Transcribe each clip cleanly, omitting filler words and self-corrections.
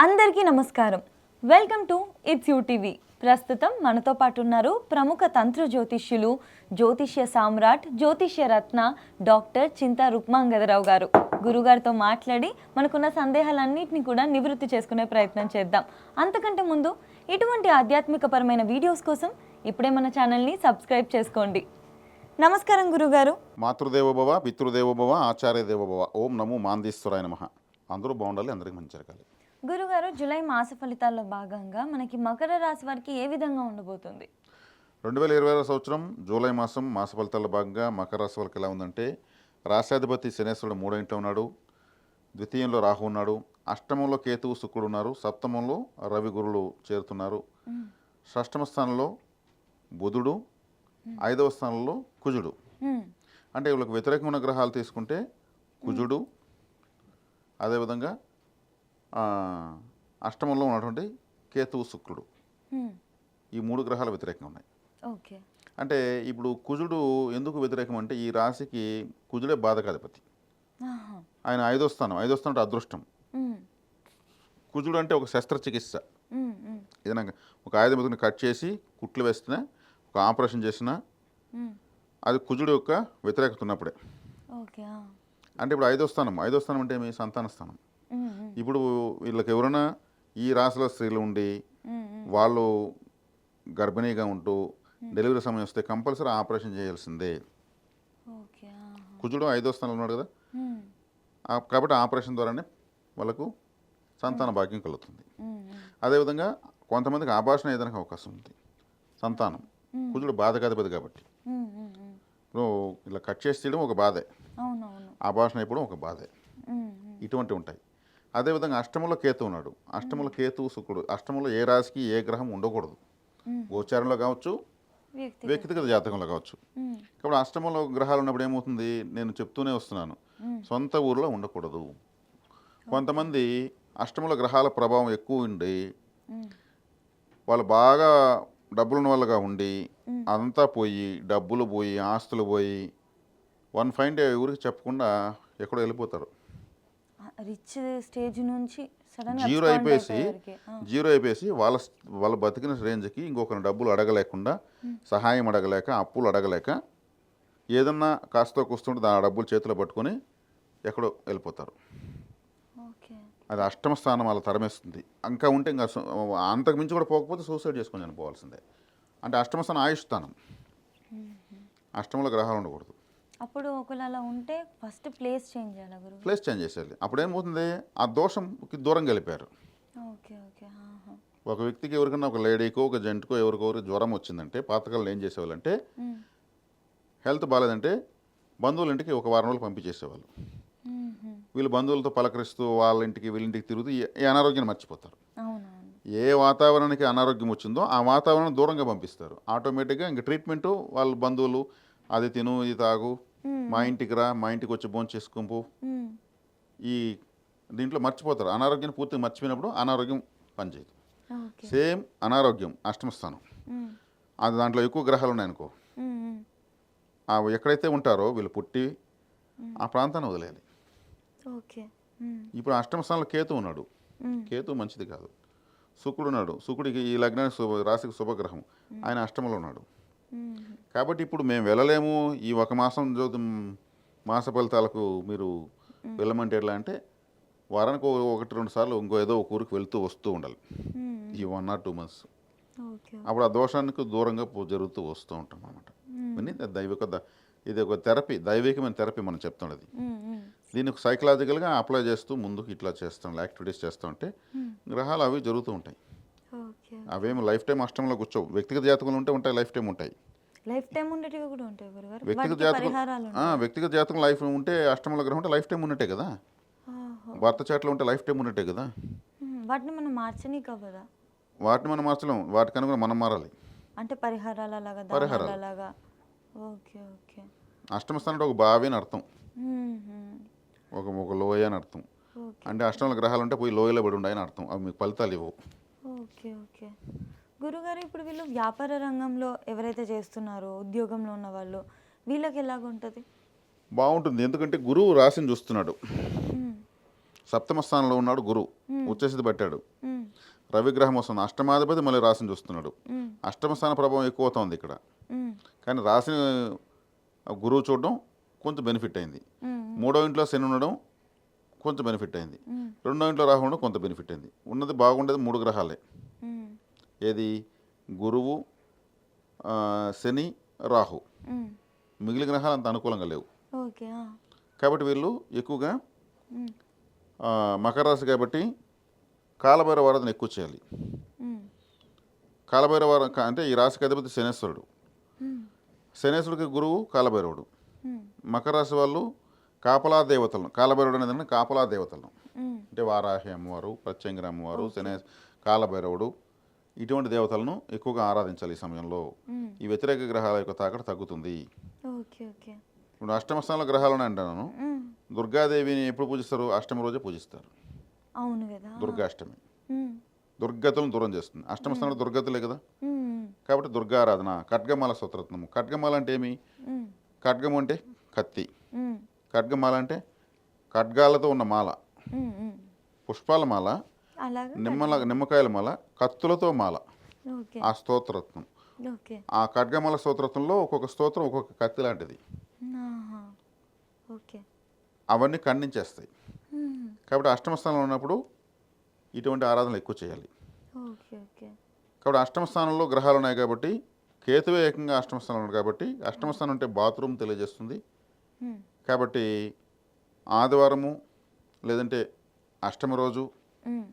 అందరికీ నమస్కారం. Welcome to it's you TV. ప్రస్తుతం మనతో పాటు ఉన్నారు ప్రముఖ తంత్ర జ్యోతిష్యులు, జ్యోతిష్య సామ్రాట్, జ్యోతిష్య రత్న డాక్టర్ చింతా రుక్మాంగదరావు గారు. గురుగారితో మాట్లాడి మనకున్న సందేహాలన్నింటినీ కూడా నివృత్తి చేసుకునే ప్రయత్నం చేద్దాం. అంతకంటే ముందు ఇటువంటి ఆధ్యాత్మికపరమైన వీడియోస్ కోసం ఇప్పుడే మన ఛానల్ని సబ్స్క్రైబ్ చేసుకోండి. నమస్కారం గురుగారు. మాతృదేవోభవ, పితృదేవోభవ, ఆచార్యదేవోభవ. ఓం నమో మాందీశ్వరాయ నమః. అందరూ బాగుండాలి, అందరికీ మంచి జరగాలి. గురుగారు, జూలై మాస ఫలితాల్లో భాగంగా మనకి మకర రాశి వారికి ఏ విధంగా ఉండబోతుంది? 2020 సంవత్సరం జూలై మాస ఫలితాల్లో భాగంగా మకర రాశి వాళ్ళకి ఎలా ఉందంటే, రాశాధిపతి శనేశ్వరుడు 3వ ఇంట్లో ఉన్నాడు, ద్వితీయంలో రాహు ఉన్నాడు, అష్టమంలో కేతువు శుక్రుడు ఉన్నారు, సప్తమంలో రవి గురులు చేరుతున్నారు, షష్టమ స్థానంలో బుధుడు, 5వ స్థానంలో కుజుడు. అంటే వీళ్ళకి వ్యతిరేకమైన గ్రహాలు తీసుకుంటే కుజుడు, అదేవిధంగా అష్టమంలో ఉన్నటువంటి కేతువు శుక్రుడు, ఈ 3 గ్రహాలు వ్యతిరేకంగా ఉన్నాయి. ఓకే. అంటే ఇప్పుడు కుజుడు ఎందుకు వ్యతిరేకం అంటే, ఈ రాశికి కుజుడే బాధకాధిపతి. ఆయన 5వ స్థానం అంటే అదృష్టం. కుజుడు అంటే ఒక శస్త్రచికిత్స. ఏదైనా ఒక ఆయుధం ఎదుగుని కట్ చేసి కుట్లు వేసినా, ఒక ఆపరేషన్ చేసినా అది కుజుడు యొక్క వ్యతిరేకత ఉన్నప్పుడే. అంటే ఇప్పుడు 5వ స్థానం అంటే మీ సంతాన స్థానం. ఇప్పుడు వీళ్ళకి ఎవరైనా ఈ రాశిలో స్త్రీలు ఉండి వాళ్ళు గర్భిణీగా ఉంటూ డెలివరీ సమయం వస్తే కంపల్సరీ ఆపరేషన్ చేయాల్సిందే. కుజుడు 5వ స్థానంలో ఉన్నాడు కదా, కాబట్టి ఆపరేషన్ ద్వారానే వాళ్ళకు సంతాన భాగ్యం కలుగుతుంది. అదేవిధంగా కొంతమందికి ఆభాషణ ఏదైనా అవకాశం ఉంది. సంతానం కుజుడు బాధకాధిపతి కాబట్టి ఇప్పుడు ఇలా కట్ చేసి తీయడం ఒక బాధే, ఆభాషణ అయిపోవడం ఒక బాధే, ఇటువంటివి ఉంటాయి. అదేవిధంగా అష్టమంలో కేతు ఉన్నాడు, అష్టమంలో కేతువు శుక్రుడు. అష్టమంలో ఏ రాశికి ఏ గ్రహం ఉండకూడదు, గోచారంలో కావచ్చు, వ్యక్తిగత జాతకంలో కావచ్చు. కాబట్టి అష్టమంలో గ్రహాలు ఉన్నప్పుడు ఏమవుతుంది, నేను చెప్తూనే వస్తున్నాను, సొంత ఊరిలో ఉండకూడదు. కొంతమంది అష్టమంలో గ్రహాల ప్రభావం ఎక్కువ ఉండి వాళ్ళు బాగా డబ్బులున్న వాళ్ళగా ఉండి అదంతా పోయి, డబ్బులు పోయి, ఆస్తులు పోయి, వన్ ఫైన్ డే ఊరికి చెప్పకుండా ఎక్కడో వెళ్ళిపోతారు. రిచ్ స్టేజ్ నుంచి జీరో అయిపోయేసి వాళ్ళ బతికిన రేంజ్కి ఇంకొకరిని డబ్బులు అడగలేకుండా, సహాయం అడగలేక, అప్పులు అడగలేక, ఏదన్నా కాస్తో కూస్తుంటే ఆ డబ్బులు చేతిలో పట్టుకొని ఎక్కడో వెళ్ళిపోతారు. అది అష్టమ స్థానం అలా తరమేస్తుంది. ఇంకా ఉంటే ఇంకా అంతకు మించి కూడా పోకపోతే సూసైడ్ చేసుకొని చనిపోవాల్సిందే. అంటే అష్టమ స్థానం ఆయుష్ స్థానం, అష్టమంలో గ్రహాలు ఉండకూడదు. అప్పుడు ఒకవేళ అలా ఉంటే ఫస్ట్ ప్లేస్ చేంజ్ చేయాలి గురు. ప్లేస్ చేంజ్ చేసేయాలి. అప్పుడు ఏమవుతుంది, ఆ దోషంకి దూరంగా వెళ్ళిపోయారు. ఒక వ్యక్తికి ఎవరికైనా, ఒక లేడీకో ఒక జెంట్కో ఎవరికొవరికి జ్వరం వచ్చిందంటే పాతకాలంలో ఏం చేసేవాళ్ళంటే, హెల్త్ బాగాలేదంటే బంధువుల ఇంటికి ఒక వారం రోజులు పంపించేసేవాళ్ళు. వీళ్ళు బంధువులతో పలకరిస్తూ వాళ్ళ ఇంటికి వీళ్ళింటికి తిరుగుతూ ఈ అనారోగ్యాన్ని మర్చిపోతారు. ఏ వాతావరణానికి అనారోగ్యం వచ్చిందో ఆ వాతావరణం దూరంగా పంపిస్తారు. ఆటోమేటిక్గా ఇంక ట్రీట్మెంటు వాళ్ళ బంధువులు, అది తిను, ఇది తాగు, మా ఇంటికి రా, మా ఇంటికి వచ్చి భోజనం చేసుకుంపో, ఈ దీంట్లో మర్చిపోతారు. అనారోగ్యాన్ని పూర్తిగా మర్చిపోయినప్పుడు అనారోగ్యం పనిచేయదు. సేమ్ అనారోగ్యం అష్టమ స్థానం, అది దాంట్లో ఎక్కువ గ్రహాలు ఉన్నాయనుకో, ఎక్కడైతే ఉంటారో వీళ్ళు పుట్టి ఆ ప్రాంతాన్ని వదిలేయాలి. ఇప్పుడు అష్టమ స్థానంలో కేతు ఉన్నాడు, కేతు మంచిది కాదు. శుక్రుడు ఉన్నాడు, శుక్రుడికి ఈ లగ్నానికి రాశికి శుభగ్రహం, ఆయన అష్టమంలో ఉన్నాడు. కాబట్టి ఇప్పుడు మేము వెళ్ళలేము, ఈ ఒక మాసం మాస ఫలితాలకు మీరు వెళ్ళమంటే ఎట్లా అంటే, వారానికి 1-2 సార్లు ఇంకో ఏదో ఒక ఊరికి వెళ్తూ వస్తూ ఉండాలి, ఈ 1 or 2 months. అప్పుడు ఆ దోషానికి దూరంగా జరుగుతూ వస్తూ ఉంటాం అనమాట. ఇది ఒక థెరపీ, దైవికమైన థెరపీ మనం చెప్తున్నది. దీనికి సైకలాజికల్గా అప్లై చేస్తూ ముందుకు ఇట్లా చేస్తాం, యాక్టివిటీస్ చేస్తూ ఉంటే గ్రహాలు అవి జరుగుతూ ఉంటాయి. అవేమి లైఫ్ టైం అష్టంలో కూర్చోవు. వ్యక్తిగత జాతకంలో ఉంటాయి, లైఫ్ టైం ఉంటాయి. వ్యక్తిగత జాతకం లైఫ్ ఉంటే, అష్టమంలో గ్రహం ఉంటే లైఫ్ టైం ఉన్నట్టే కదా. భర్త చాట్లో ఉంటే లైఫ్ టైం ఉన్నట్టే కదా. వాటిని మనం మార్చనీకి అవ్వదా? వాటిని మనం మార్చలేం, వాటికి అనుగుణంగా మనం మారాలి. అంటే పరిహారాలు. అష్టమ స్థానం అంటే ఒక బావి అని అర్థం, ఒక లోయ అని అర్థం. అంటే అష్టమంలో గ్రహాలు ఉంటే పోయి లోయలో పడి ఉండాయని అర్థం. అవి మీకు ఫలితాలు ఇవ్వవు. గురుగారు, ఇప్పుడు వీళ్ళు వ్యాపార రంగంలో ఎవరైతే చేస్తున్నారో, ఉద్యోగంలో ఉన్న వాళ్ళు, వీళ్ళకి ఎలాగుంటుంది? బాగుంటుంది. ఎందుకంటే గురువు రాశిని చూస్తున్నాడు. సప్తమ స్థానంలో ఉన్నాడు గురువు, ఉచ్చస్థితి పట్టాడు. మ్మ్. రవిగ్రహం వస్తుంది, అష్టమాధిపతి మళ్ళీ రాశిని చూస్తున్నాడు. మ్మ్. అష్టమ స్థాన ప్రభావం ఎక్కువ అవుతుంది ఇక్కడ. మ్మ్. కానీ రాశిని గురువు చూడడం కొంచెం బెనిఫిట్ అయింది. మ్మ్. మూడో ఇంట్లో శని ఉండడం కొంచెం బెనిఫిట్ అయింది. మ్మ్. రెండో ఇంట్లో రాహు ఉండడం కొంత బెనిఫిట్ అయింది. ఉన్నది బాగుండేది 3 గ్రహాలే. మ్మ్. ఏది? గురువు, శని, రాహు. మ్మ్. మిగిలిన గ్రహాలు అంత అనుకూలంగా లేవు. ఓకే. కాబట్టి వీళ్ళు ఎక్కువగా మ్మ్. మకర రాశి కాబట్టి కాలభైరవ ఆరాధన ఎక్కువ చేయాలి. మ్మ్. కాలభైరవ అంటే ఈ రాశికి అధిపతి శనేశ్వరుడు. మ్మ్. శనేశ్వరుడికి గురువు కాలభైరవుడు. మ్మ్. మకర రాశి వాళ్ళు కాపలా దేవతలను, కాలభైరవుడు అనేది కాపలా దేవతలను మ్మ్. అంటే వారాహి అమ్మవారు, ప్రత్యంగిరి అమ్మవారు, కాలభైరవుడు, ఇటువంటి దేవతలను ఎక్కువగా ఆరాధించాలి ఈ సమయంలో. మ్మ్. ఈ వ్యతిరేక గ్రహాల యొక్క తాకట తగ్గుతుంది. ఓకే. ఓకే. ఇప్పుడు అష్టమ స్థానంలో గ్రహాలు ఉన్నాయి అంటాను. మ్మ్. దుర్గాదేవిని ఎప్పుడు పూజిస్తారు? అష్టమి రోజే పూజిస్తారు. అవును కదా. దుర్గాష్టమి మ్మ్. దుర్గతులను దూరం చేస్తుంది. అష్టమ స్థానంలో దుర్గతులే కదా. మ్మ్. కాబట్టి దుర్గారాధన. ఖడ్గమాల స్తోత్రత్నము. ఖడ్గమాల అంటే ఏమి? మ్మ్. ఖడ్గం అంటే కత్తి, మ్మ్. ఖడ్గమాల అంటే ఖడ్గాలతో ఉన్న మాల, మ్మ్. మ్మ్. పుష్పాల మాల, అలాగా. నిమ్మకాయల మాల, కత్తులతో మాల. ఓకే. ఆ స్తోత్రత్నం, ఓకే. ఆ ఖడ్గమాల స్తోత్రత్నంలో ఒక్కొక్క స్తోత్రం ఒక్కొక్క కత్తి లాంటిది. ఆహా. ఓకే. అవన్నీ ఖండించేస్తాయి. మ్మ్. కాబట్టి అష్టమ స్థానంలో ఉన్నప్పుడు ఇటువంటి ఆరాధనలు ఎక్కువ చేయాలి. ఓకే. ఓకే. కాబట్టి అష్టమ స్థానంలో గ్రహాలు ఉన్నాయి కాబట్టి కేతువే ఏకంగా అష్టమ స్థానంలో ఉన్నాడు కాబట్టి అష్టమ స్థానం అంటే బాత్రూమ్ తెలియజేస్తుంది. మ్మ్. కాబట్టి ఆదివారము లేదంటే అష్టమ రోజు మ్మ్.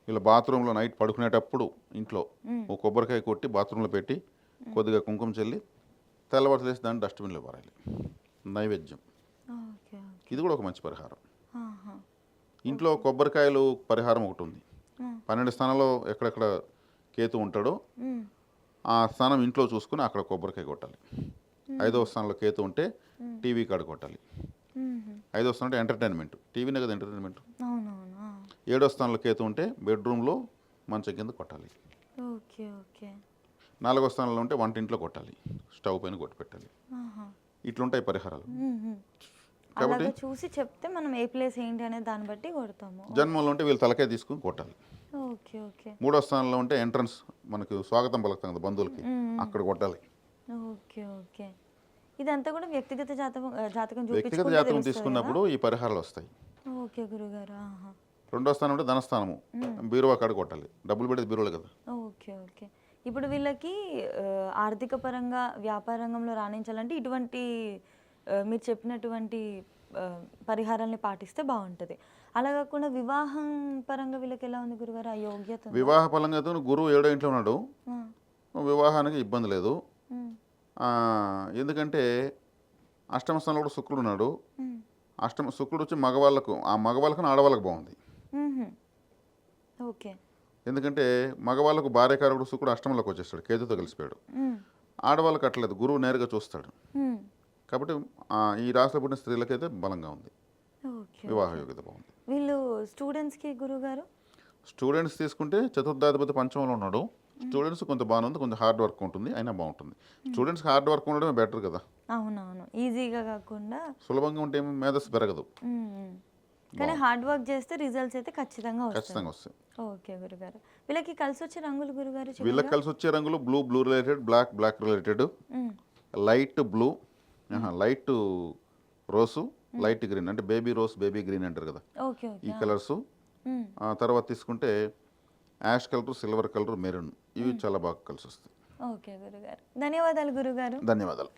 వీళ్ళ బాత్రూంలో నైట్ పడుకునేటప్పుడు ఇంట్లో మ్మ్. ఒక కొబ్బరికాయ కొట్టి బాత్రూంలో పెట్టి కొద్దిగా కుంకుమ చల్లి తెల్లవారు లేసి దాన్ని డస్ట్బిన్లో పారాలి. నైవేద్యం. ఓకే. ఓకే. ఇది కూడా ఒక మంచి పరిహారం. ఆహా. ఇంట్లో కొబ్బరికాయలు పరిహారం ఒకటి ఉంది. మ్మ్. 12 స్థానంలో ఎక్కడెక్కడ కేతు ఉంటాడో మ్మ్. ఆ స్థానం ఇంట్లో చూసుకుని అక్కడ కొబ్బరికాయ కొట్టాలి. 5వ స్థానంలో కేతు ఉంటే టీవీ కాడ కొట్టాలి. మ్మ్. 5వ స్థానం అంటే ఎంటర్టైన్మెంట్, టీవీనే కదా ఎంటర్టైన్మెంట్. అవునవును. 7వ స్థానంలో కేతు ఉంటే బెడ్రూమ్లో మంచం కింద కొట్టాలి. ఓకే. ఓకే. 4వ స్థానంలో ఉంటే వంటింట్లో కొట్టాలి, స్టవ్ పైన కొట్టి పెట్టాలి. ఆహా. ఇట్లుంటాయి పరిహారాలు. మ్మ్. కాబట్టి అలాగా చూసి చెప్తే మనం ఏ ప్లేస్ ఏంటి అనేది దాన్ని బట్టి కొడతాము. జన్మంలో ఉంటే వీళ్ళు తలకాయ తీసుకుని కొట్టాలి. ఓకే. ఓకే. 3వ స్థానంలో ఉంటే ఎంట్రన్స్ మనకు స్వాగతం పలుకుతాం కదా బంధువులకి, అక్కడ కొట్టాలి. ఓకే. ఓకే. ఇదంతా కూడా వ్యక్తిగత జాతకం వ్యక్తిగత చూపించుకుంటే జాతకం తెలుస్తుంది తీసుకున్నప్పుడు ఈ పరిహారాలు వస్తాయి. కదా? ఓకే గురుగారు. ఆహా. 2వ స్థానం అంటే ధనస్థానము, బీరువా కాడ కొట్టాలి. డబ్బులు పెడితే బీరువాలు కదా. ఓకే. ఓకే. ఇప్పుడు వీళ్ళకి ఆర్థిక పరంగా వ్యాపార రంగంలో రాణించాలంటే ఇటువంటి మీరు చెప్పినటువంటి పరిహారాల్ని పాటిస్తే బాగుంటుంది. అలా కాకుండా వివాహం పరంగా వీళ్ళకి ఎలా ఉంది గురుగారు? ఆ యోగ్యత ఉందా? వివాహ పరంగా గురువు 7వ ఇంట్లో ఉన్నాడు, ఆ. వివాహానికి ఇబ్బంది లేదు. మ్మ్. ఎందుకంటే అష్టమ స్థానంలో కూడా శుక్రుడు ఉన్నాడు. మ్మ్. శుక్రుడు వచ్చి మగవాళ్ళకు, ఆ మగవాళ్ళకు ఆడవాళ్ళకు బాగుంది. మ్మ్. ఓకే. ఎందుకంటే మగవాళ్ళకు భార్యకారకుడు శుక్రుడు అష్టమంలోకి వచ్చేస్తాడు, కేతుతో కలిసిపోయాడు. మ్మ్. ఆడవాళ్ళకి అట్లేదు, గురువు నేరుగా చూస్తాడు. మ్మ్. కాబట్టి ఈ రాశిలో పుట్టిన స్త్రీలకైతే బలంగా ఉంది, ఓకే. వివాహ యోగ్యత బాగుంది. వీళ్ళు స్టూడెంట్స్కి గురుగారు? స్టూడెంట్స్ తీసుకుంటే చతుర్థాధిపతి పంచమంలో ఉన్నాడు. స్టూడెంట్స్ కొంత బాగానే ఉంది, కొంచెం హార్డ్ వర్క్ ఉంటుంది, అయినా బాగుంటుంది. స్టూడెంట్స్కి హార్డ్ వర్క్ ఉండడమే బెటర్ కదా. అవునవును. ఈజీగా కాకుండా సులభంగా ఉంటే ఏమో మేధస్సు పెరగదు. మ్మ్. కానీ హార్డ్ వర్క్ చేస్తే రిజల్ట్స్ అయితే ఖచ్చితంగా వస్తాయి. ఖచ్చితంగా వస్తాయి. ఓకే గురుగారు. వీళ్ళకి కలిసి వచ్చే రంగులు గురుగారు? వీళ్ళకి కలిసి వచ్చే రంగులు బ్లూ రిలేటెడ్, బ్లాక్ రిలేటెడ్, మ్మ్. Light blue, light rose, light green అంటే బేబీ రోస్, బేబీ గ్రీన్ అంటారు కదా, ఓకే. ఈ ఓకే. కలర్స్. మ్మ్. తర్వాత తీసుకుంటే ash colour, silver colour, maroon, ఇవి చాలా బాగా కలిసి వస్తాయి. ఓకే గురుగారు. ధన్యవాదాలు గురుగారు. ధన్యవాదాలు.